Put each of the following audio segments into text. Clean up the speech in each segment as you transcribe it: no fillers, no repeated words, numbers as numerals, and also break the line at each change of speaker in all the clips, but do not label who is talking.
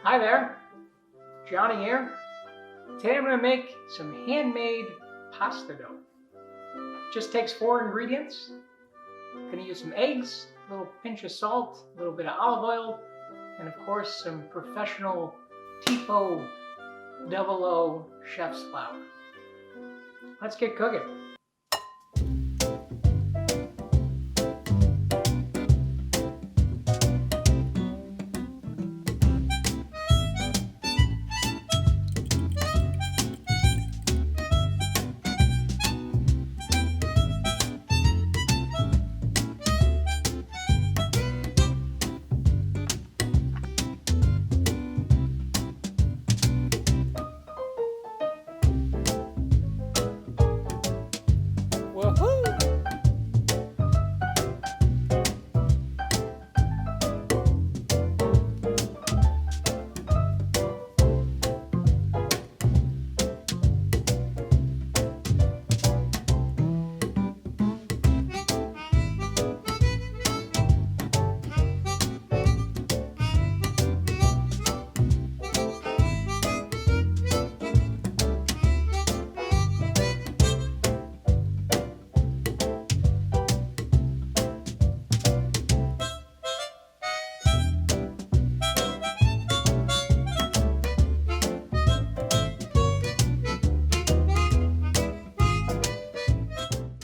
Hi there, Johnny here. Today I'm going to make some handmade pasta dough. Just takes 4 ingredients. I'm going to use some eggs, a little pinch of salt, a little bit of olive oil, and of course some professional TIFO double O chef's flour. Let's get cooking. Woohoo!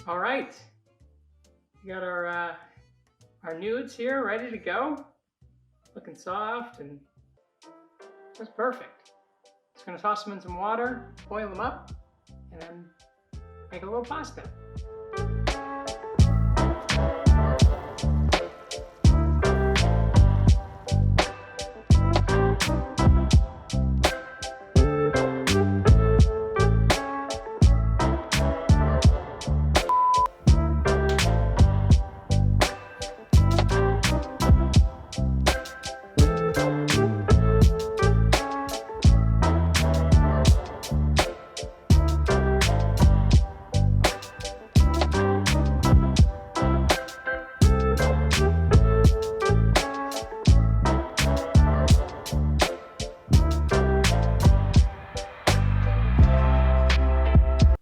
All right, we got our nudes here ready to go. Looking soft and that's perfect. Just gonna toss them in some water, boil them up, and then make a little pasta.